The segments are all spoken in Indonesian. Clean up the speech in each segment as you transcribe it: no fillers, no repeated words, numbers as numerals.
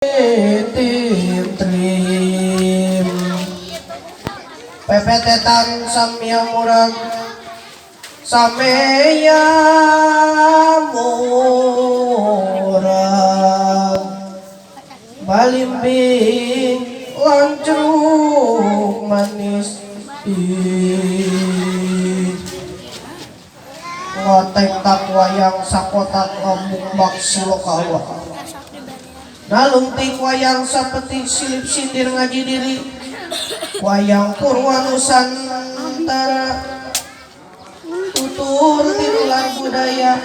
Trim pepetetan samya murag sameya murag balimbing lancruk manis ngoteng tak wayang sakotak ngomong maksi lokawa nalungting wayang sapeting silip sindir ngaji diri wayang purwa nusantara tutur tinular budaya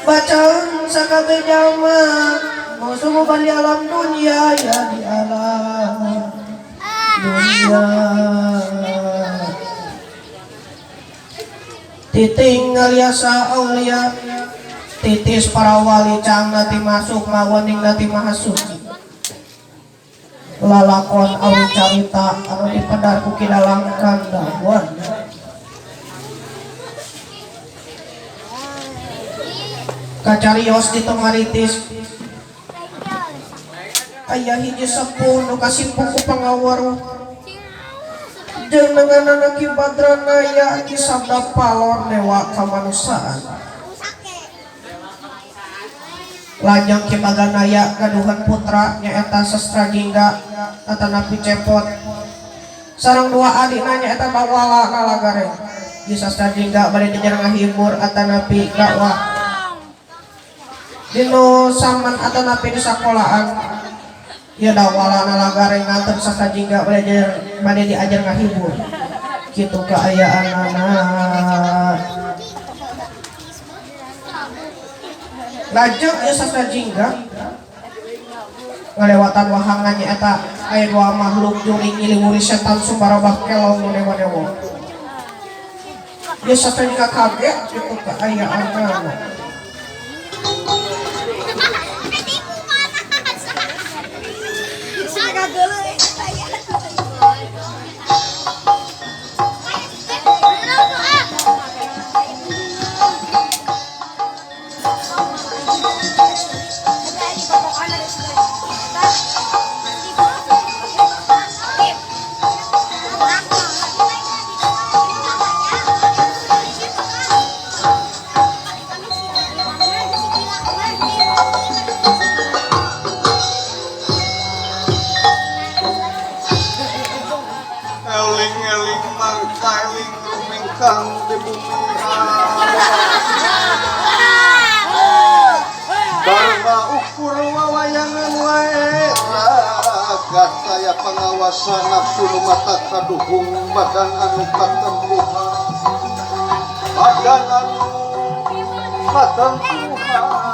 bacaan sakabe jama musuh bali alam dunia ya di alam dunia titing aliasa aulia titis para wali cang nati masuk mawaning nati mahasuci lalakon awi carita anu dipedar ku kidalang kandawan kacarios di tengaritis ayah hiji sepuh nu kasimpuk ku pangawaru jeung nenganan ki badrana ya ki sabda palor dewa kamanusaan lajang ki baganaya gaduhan putra nyaeta Sastra Jingga atanapi cepot sareng dua adina nyaeta Bawala Nalagare di Sastra Jingga bade dijar ngahibur atanapi dakwah dinu saman atanapi di sakolahan ya Bawala Nalagare nganter Sastra Jingga bade diajar ngahibur kitu kaayaan anak lajeng ya Sastra Jingga ngalewatan wahangannya eta aya dua makhluk juring ngiliwuri setan subarabah kelong dewa-dewa ya Sastra Jingga kaget gitu keayaan anak eling-eling mangkailing rumingkang di bumi Dharma ukur wawayangan wae ragat saya pengawasan nafsu mata kaduhung badan anu katempuhan badan anu katempuhan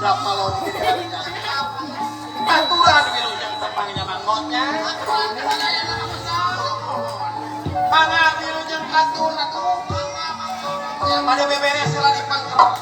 budak palon di harinya. Aturan wilujeng tepangnya mangkotnya. Mangga wilujeng atur atuh. Ya pada beberes sila dipangkrok.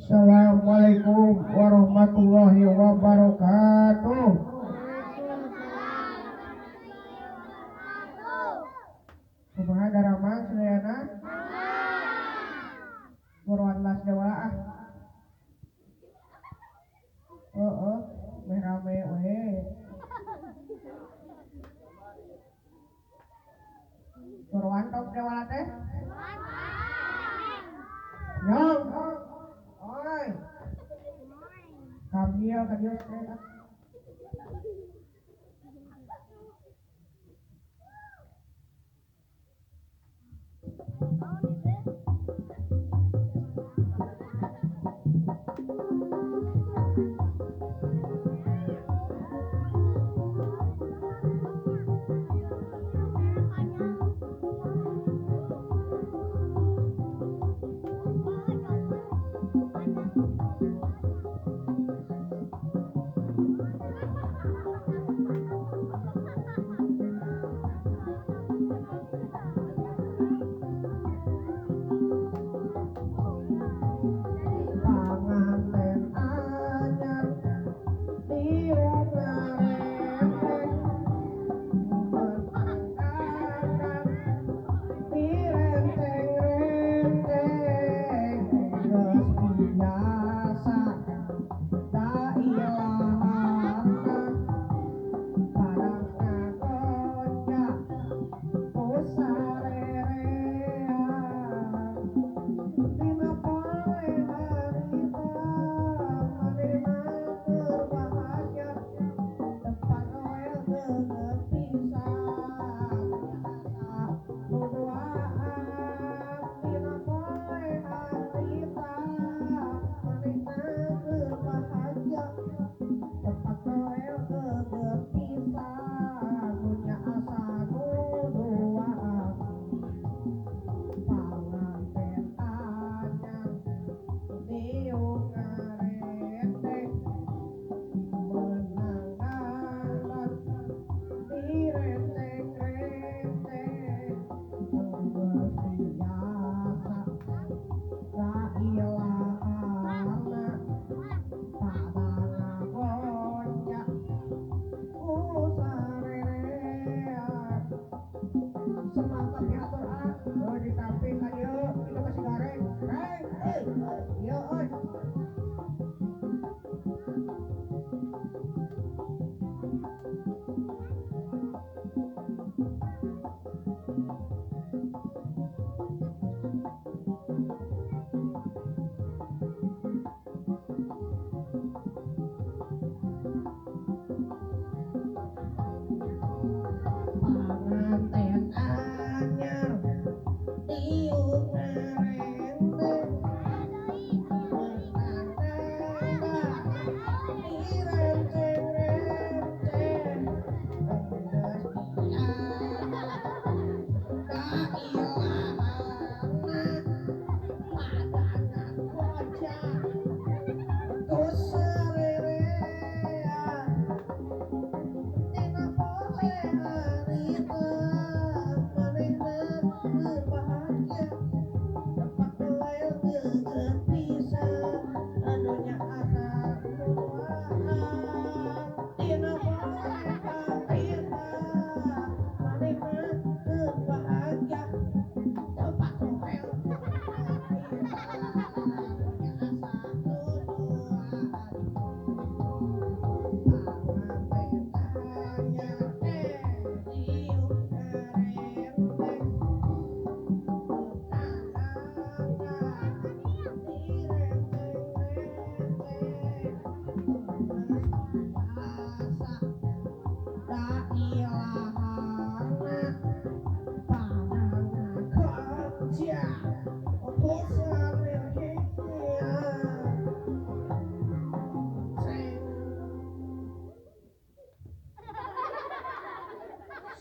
Assalamualaikum warahmatullahi wabarakatuh. Kumaha daramang sedayana? Buruan las dewa ah. Heeh, meh rame we. Buruan tok dewa teh? Nyong. Oi. Kamia kadieu teh. tapi atur di samping kan yuk kita kasih gareng iya oi pengantin anyar tiup ngerente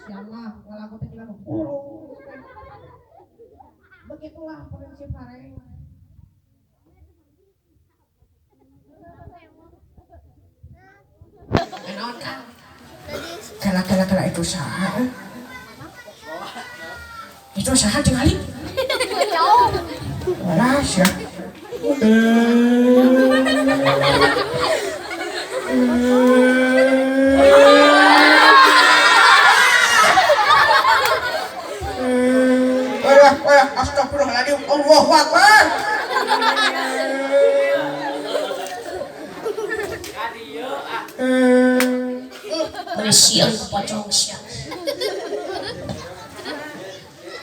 Siapa ngelaku juga begitulah prinsip hareng. Enon kan? Kala itu saha? Itu saha tinggali? Walas ya. Astagfirullahaladzim, Allahu Akbar. Siang kepocong siang.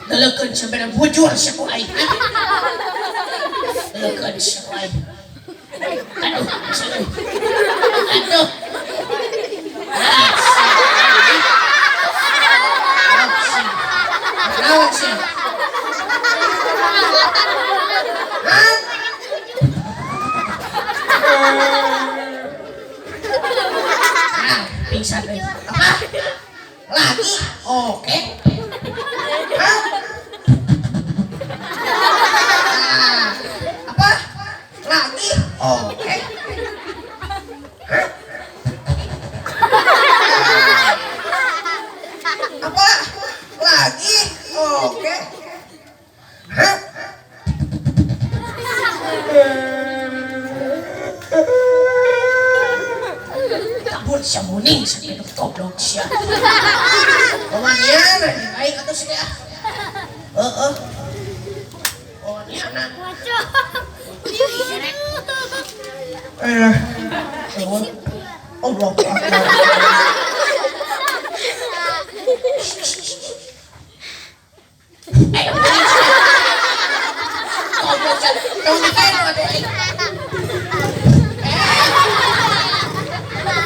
Dalekeun sebenarnya bujur siapa aing. Dalekeun siapa aing. Aduh, aduh. Naon sih? Pingsan deh. Apa? Lagi? Oke. Apa? Lagi? Oke. Apa? Lagi? Oke. Siya muning sa pinagtoblog siya. Oman yan, baik atau sih ya? Oman yan na. Allah Akbar.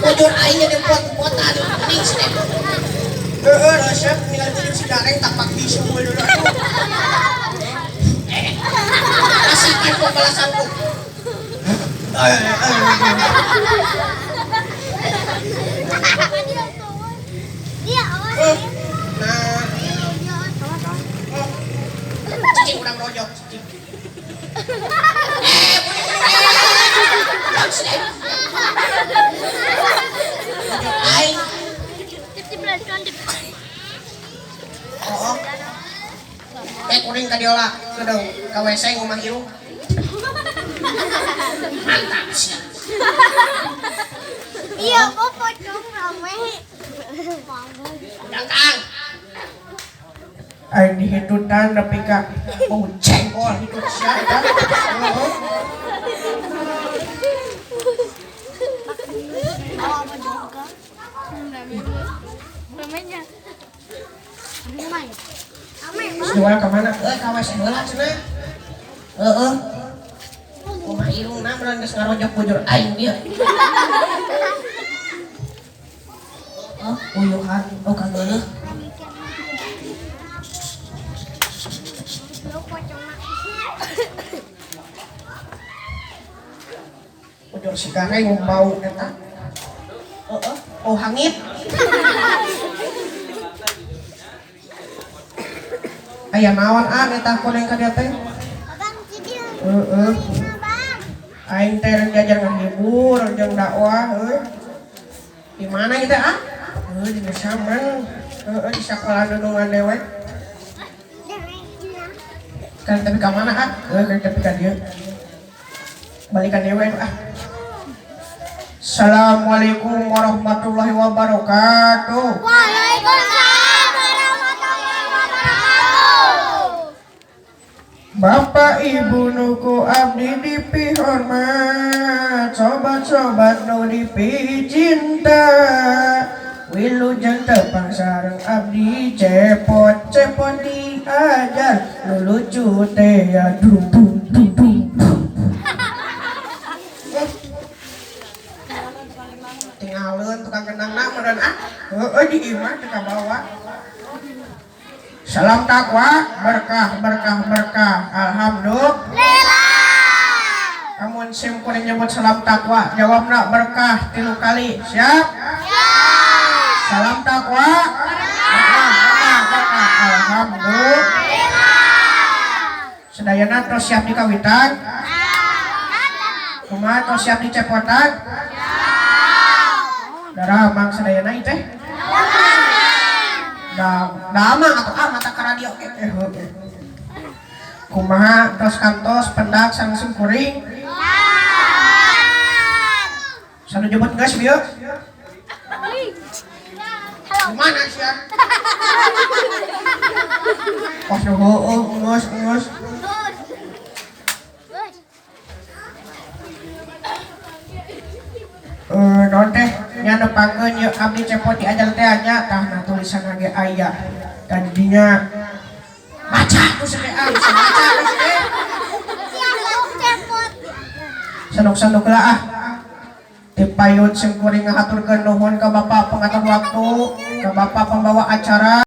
Bujur aingnya di buat-buatan ini sih. Resep tinggal bujur si gareng tampak bisu dulu. Rasakan pembalasanku. Dia awas. Cicing kurang rojok cicing. Kuring ka diola sudah ka WC ngomah ieu. Mantap sih. Iya, kok pocong rame. Udah Kang. Aing dihitutan tapi ka jengkol hitut sia eta. Jual ke mana? Ka WC heula cenah. Heeh. Kumaha irungna beneran geus ngarojok bujur aing dia. Oh, uyuhan, oh kageuleuh. Bujur si gareng bau eta. Heeh, oh hangit. Aya naon eta kuning ka dieu teh? Heeh. Aing teh jajar ngahibur jeung dakwah heuh. Di mana kita di Saman. Di sekolah nunungan dewek. Kan tapi ka mana kan tapi ka dieu. Balikan dewek Assalamualaikum warahmatullahi wabarakatuh. Waalaikumsalam warahmatullahi wabarakatuh. Bapak ibu nuku abdi dipihormat, sobat-sobat nu dipicinta, wilujeng tepang sareng abdi cepot diajar, nu lucu teh ya dung. Tinggalin tukang kenang nak meren di imah teka bawa. Salam takwa, berkah. Alhamdulillah. Kamu sim kuning nyebut salam takwa, jawab nak berkah 3 kali. Siap? Salam takwa. Berkah. Alhamdulillah. Sedayana terus siap dikawitan? Kumaha terus siap dicepotan? Darah mang sedayana itu teh? Dama atau mata ka radio kumaha tos kantos pendak sang kuring sanu jemput geus bieu gimana sih ya pas ngus non teh nya nepangkeun yeuh abdi cepot diajar teh nya tah tulisan ge aya dan dinya baca ku sedean bisa baca ku sede sanuk-sanuk lah dipayun sing kuring ngahaturkeun nuhun ka Bapak pengatur waktu ka Bapak pembawa acara.